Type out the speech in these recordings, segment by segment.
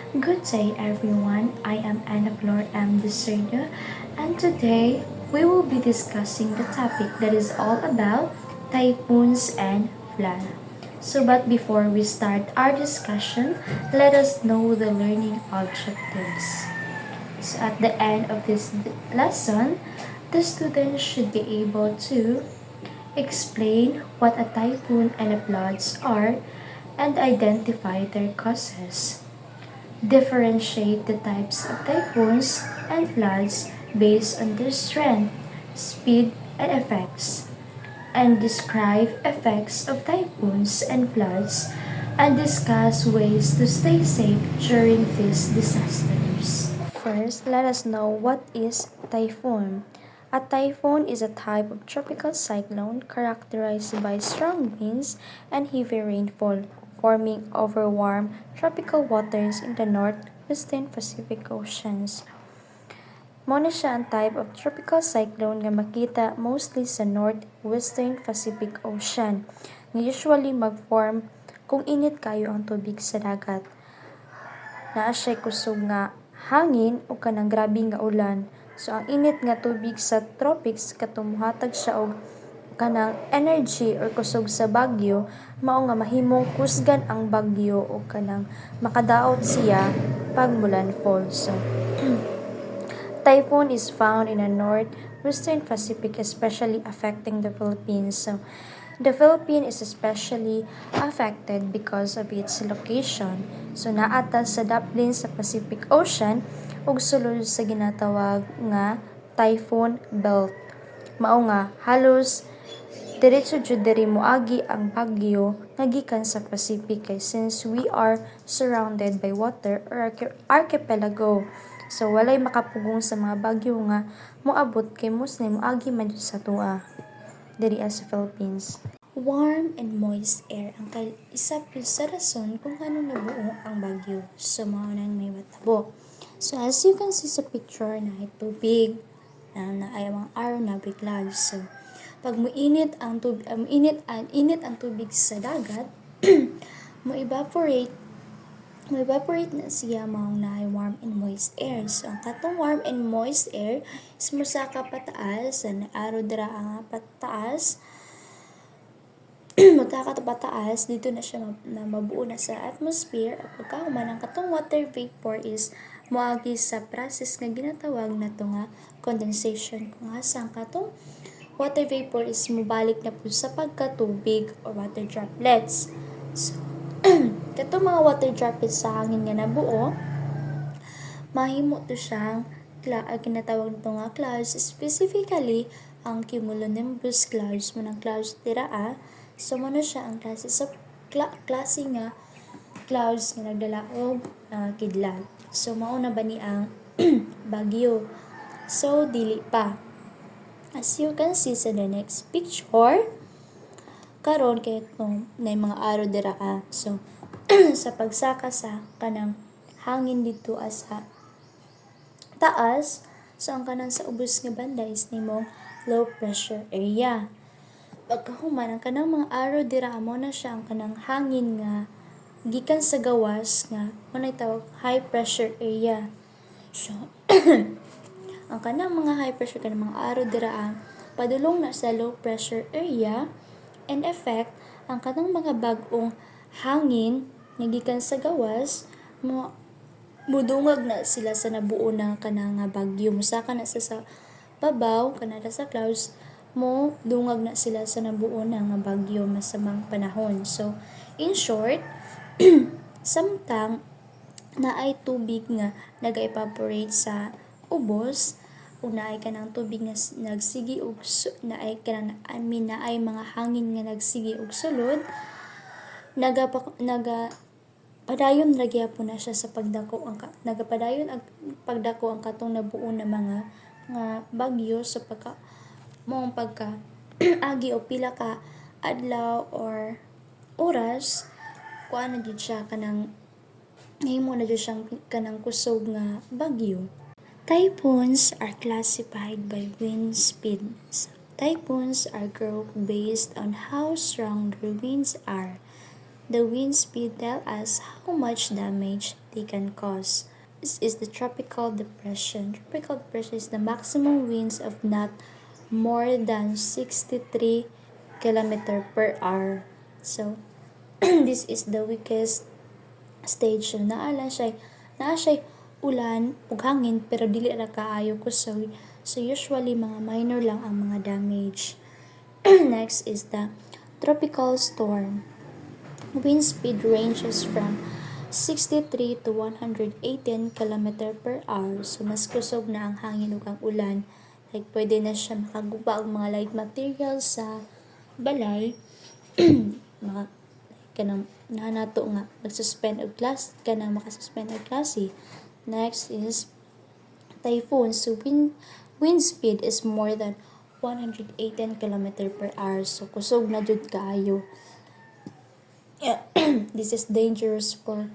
Good day, everyone. I am Anna Flor M. Deserda, and today we will be discussing the topic that is all about typhoons and flood. But before we start our discussion, let us know the learning objectives. At the end of this lesson, the students should be able to explain what a typhoon and a floods are and identify their causes. Differentiate the types of typhoons and floods based on their strength, speed, and effects, and describe effects of typhoons and floods, and discuss ways to stay safe during these disasters. First, let us know what is typhoon. A typhoon is a type of tropical cyclone characterized by strong winds and heavy rainfall, forming over warm tropical waters in the northwestern Pacific Oceans. Mao na siya ang type of tropical cyclone nga makita mostly sa northwestern Pacific Ocean, nga usually mag-form kung init kayo ang tubig sa dagat. Naa siya kusog nga hangin o kanang grabe nga ulan. So ang init nga tubig sa tropics katumuhatag siya og kanang energy or kusog sa bagyo mao nga mahimong kusgan ang bagyo o kanang makadaot siya pag mulan fall. So typhoon is found in the northwestern Pacific, especially affecting the Philippines. So the Philippines is especially affected because of its location. So naata sa daplin sa Pacific Ocean ug sulod sa ginatawag nga typhoon belt. Mao nga halos diretso jud diri moagi ang bagyo nga gikan sa Pacific kay since we are surrounded by water or archipelago. So walay makapugong sa mga bagyo nga moabot kay mostly moagi man jud sa tua diri sa Philippines. Warm and moist air ang isa sa rason kung ano nabuo ang bagyo. So mao nang may matabo. So as you can see sa picture na tubig na ay mga araw na clouds. So pag muinit ang tubig sa dagat, mo-evaporate na siya mao na warm and moist air. So ang katong warm and moist air is musaka pataas sa araw dira ang pataas pataas dito na siya na mabuo na sa atmosphere at pagkahuman ang katong water vapor is moagi sa process nga ginatawag na to nga condensation kung asa ang katong water vapor is mubalik na po sa pagkatubig or water droplets. So, katong mga water droplets sa hangin nga nabuo mahimo to siyang ginatawag na to nga clouds, specifically ang cumulonimbus clouds mo ng clouds dira. So, muna siya ang klase sa klase nga clouds nga nagdala og kidlat. So, mauna ba ni ang bagyo? So, dili pa. As you can see sa the next picture, karon kay na mga araw dira. So, sa pagsaka sa kanang hangin dito sa taas, so ang kanang sa ubos nga banda is nimong low pressure area. Pagkahuman ang kanang mga araw dira mo na siya ang kanang hangin nga gikan sa gawas nga mo tawag high pressure area. So ang kanang mga high pressure kanang mga araw dira padulong na sa low pressure area and effect ang kanang mga bag-ong hangin nga gikan sa gawas mudungag na sila sa nabuo na kanang bagyo musaka na sa babaw kanada sa clouds mo dungag na sila sa nabuo na nga bagyo masamang panahon. So in short, samtang na ay tubig nga naga-evaporate sa ubos ug naay kanang tubig nga nagsigi og naay kanang na ay mga hangin nga nagsigi og sulod padayon ra gyapon na siya sa pagdako nagapadayon ang pagdako ang katong nabuo na mga bagyo sa mong pagka agi o pila ka adlaw or oras kuan na jud siya kanang nahimo na jud siyang kanang kusog nga bagyo. Typhoons are classified by wind speeds. Typhoons are grouped based on how strong their winds are. The wind speed tell us how much damage they can cause. This is the tropical depression. Tropical depression is the maximum winds of not more than 63 kilometer per hour. So, this is the weakest stage. So, naa siya ulan ug hangin pero dili ra kaayo kusog. So, usually mga minor lang ang mga damage. Next is the tropical storm. Wind speed ranges from 63 to 118 km per hour. So, mas kusog na ang hangin ug ang ulan. Like, pwede na siya makaguba ang mga light materials sa balay. mga kanang nato nga mag-suspend og class kanang makasuspend og klase. Next is typhoon. So, wind speed is more than 118 km per hour. So, kusog na jud kaayo. Yeah. This is dangerous for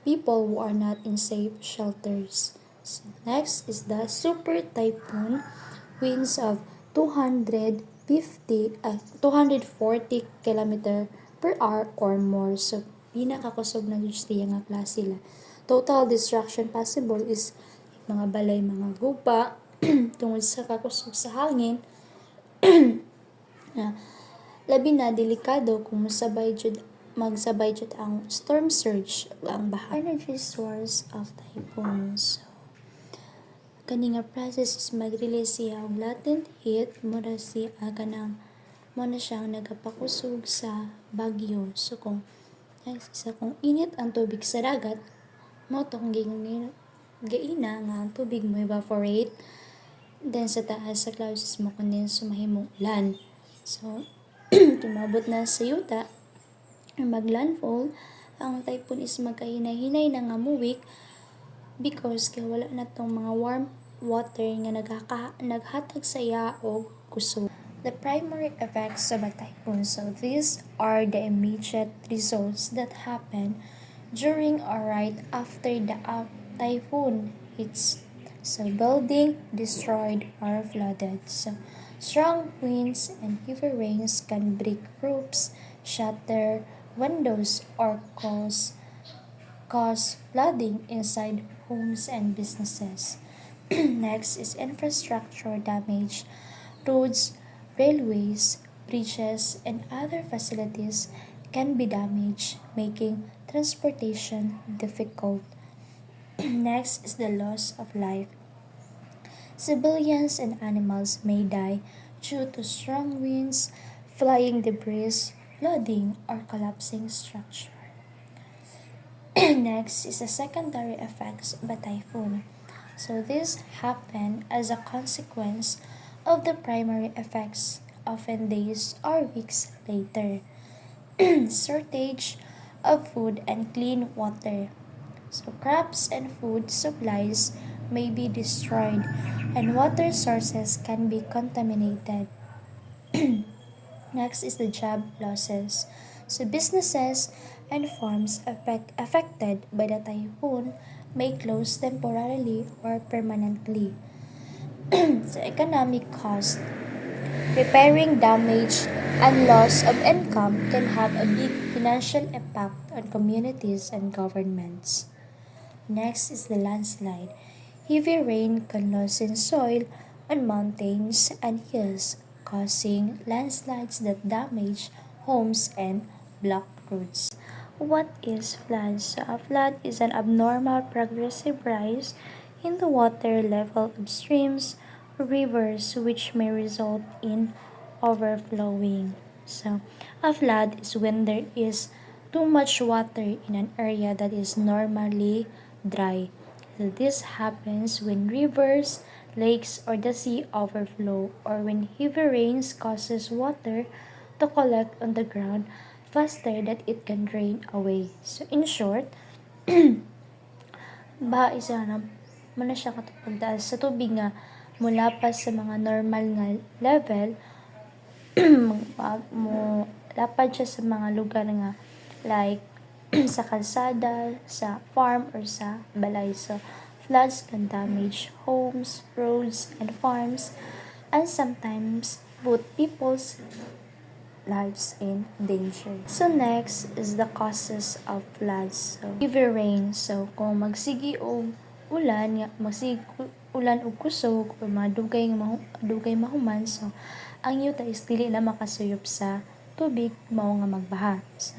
people who are not in safe shelters. So next is the super typhoon, winds of 240 km per hour or more. So pinakakusog na jud siya nga klase la. Total destruction possible is mga balay, mga gupa tungod sa kakusog sa hangin. Labi na delikado kung magsabay jud ang storm surge ang baha. Energy source of typhoons. So, kani nga process is mag-release siya og latent heat mura siya kanang mo na siyang nagapakusog sa bagyo. So kung init ang tubig sa dagat, mo tong gaina nga ang tubig mo evaporate, then sa taas sa clouds mo condense mahimong ulan. So tumabot na sa yuta maglandfall, ang typhoon is magkahinay-hinay na nga muwik because kay wala na tong mga warm water nga naghatag sa iya og kusog. The primary effects of a typhoon. So these are the immediate results that happen during or right after the typhoon hits. So building destroyed or flooded. So strong winds and heavy rains can break roofs, shatter windows, or cause flooding inside homes and businesses. Next is infrastructure damage. Roads, railways, bridges, and other facilities can be damaged, making transportation difficult. Next is the loss of life. Civilians and animals may die due to strong winds, flying debris, flooding, or collapsing structure. Next is the secondary effects of a typhoon. So this happen as a consequence of the primary effects, often days or weeks later. Shortage of food and clean water. So crops and food supplies may be destroyed and water sources can be contaminated. Next is the job losses. So businesses and farms affected by the typhoon may close temporarily or permanently. So economic cost. Repairing damage and loss of income can have a big financial impact on communities and governments. Next is the landslide. Heavy rain can loosen soil on mountains and hills, causing landslides that damage homes and block roads. What is flood? So a flood is an abnormal progressive rise in the water level of streams or rivers which may result in overflowing. So a flood is when there is too much water in an area that is normally dry. So this happens when rivers, lakes, or the sea overflow, or when heavy rains causes water to collect on the ground faster that it can drain away. So in short, baha isa na mo na siya katupagtaas sa tubig nga mula pa sa mga normal nga level mo lapad siya sa mga lugar nga like sa kalsada, sa farm, or sa balay. So, floods can damage homes, roads, and farms, and sometimes both people's lives in danger. So next is the causes of floods. So heavy rain. So kung magsigi og ulan nga magsigi ulan og kusog or mga dugay mahuman, so ang yuta is dili na makasuyop sa tubig mao nga magbaha. So,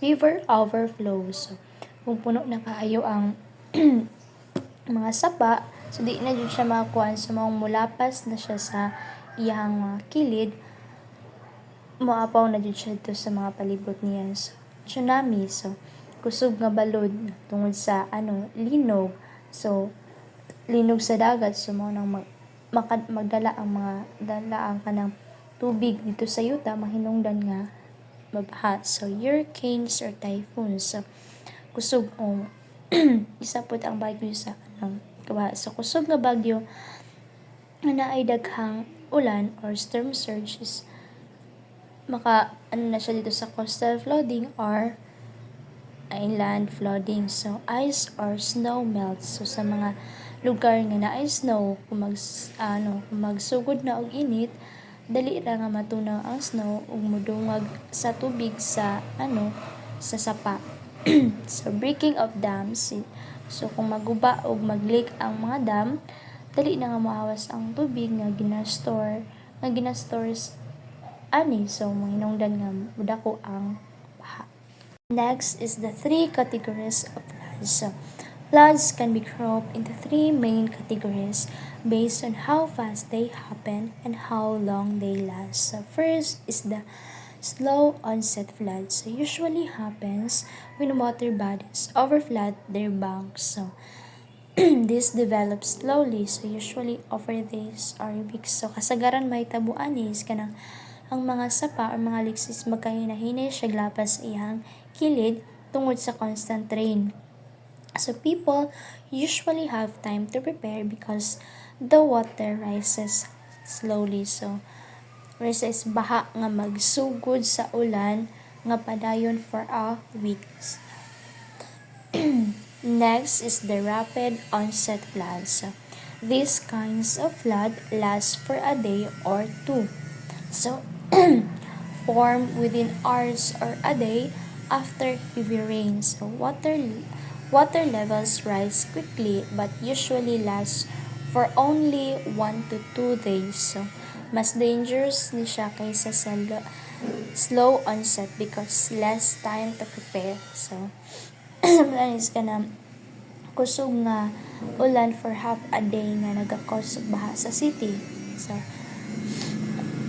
river overflow. So kung puno na kaayo ang mga sapa, so di na jud siya makakuan, so maong mulapas na siya sa iyang kilid, moapaw na jud siya dito sa mga palibot niya. So, tsunami, so kusog nga balod tungod sa linog. So linog sa dagat, so mao nang magdala ang kanang tubig dito sa yuta, mahinungdan nga mabaha. So hurricanes or typhoons, so kusog o isa pud ang bagyo sa kabaha. So kusog nga bagyo na ay daghang ulan or storm surges, na siya dito sa coastal flooding or inland flooding. So ice or snow melts. So sa mga lugar nga naay snow, kung magsugod na og init, dali ra nga matunaw ang snow ug modungag sa tubig sa sa sapa. So breaking of dams. So kung maguba og mag-leak ang mga dam, dali na nga mahawas ang tubig nga ginastore so mahinungdan nga mudako ang baha. Next is the 3 categories of floods. So floods can be grouped into 3 main categories based on how fast they happen and how long they last. So first is the slow onset floods. So usually happens when water bodies overflood their banks. So this develops slowly, so usually over days or weeks. So kasagaran may tabuan is kanang ang mga sapa or mga liksis magkahinahinay siya glapas iyang kilid tungod sa constant rain. So people usually have time to prepare because the water rises slowly. So versus baha nga magsugod sa ulan nga padayon for a week. Next is the rapid onset floods. So, these kinds of flood last for a day or two. So form within hours or a day after heavy rain. So water levels rise quickly but usually last for only 1 to 2 days. So mas dangerous ni siya kaysa sa slow onset because less time to prepare. So is ka na kusog nga ulan for half a day nga nagakos og baha sa city. So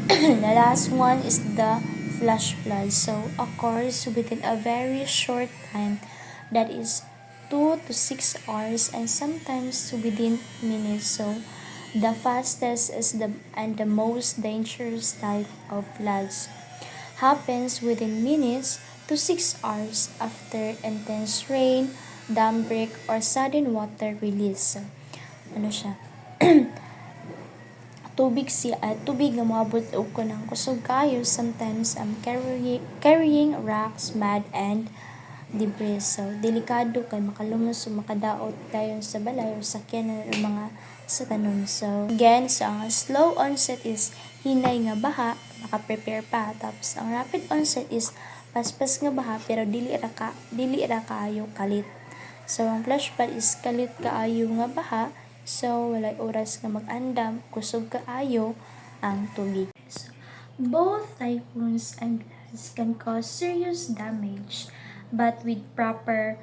the last one is the flash flood. So occurs within a very short time, that is 2 to 6 hours and sometimes within minutes. So the fastest is the most dangerous type of floods happens within minutes to 6 hours after intense rain, dam break, or sudden water release. So, siya? Tubig nga moabot og kanang kusog kayo, sometimes carrying rocks, mud, and debris. So delikado kay makalumos o makadaot dayon sa balay o sakyanan o mga sa tanom. So again, so ang slow onset is hinay nga baha, naka-prepare pa. Tapos ang rapid onset is paspas nga baha pero dili ra kaayo kalit. So ang flash flood is kalit kaayo nga baha, so walay oras nga mag-andam, kusog kaayo ang tubig. So, both typhoons and floods can cause serious damage, but with proper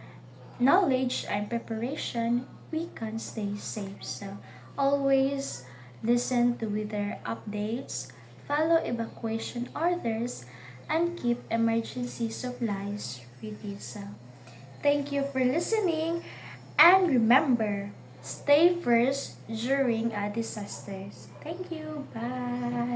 knowledge and preparation, we can stay safe. So always listen to weather updates, follow evacuation orders, and keep emergency supplies ready. So thank you for listening, and remember, stay first during a disasters. Thank you. Bye.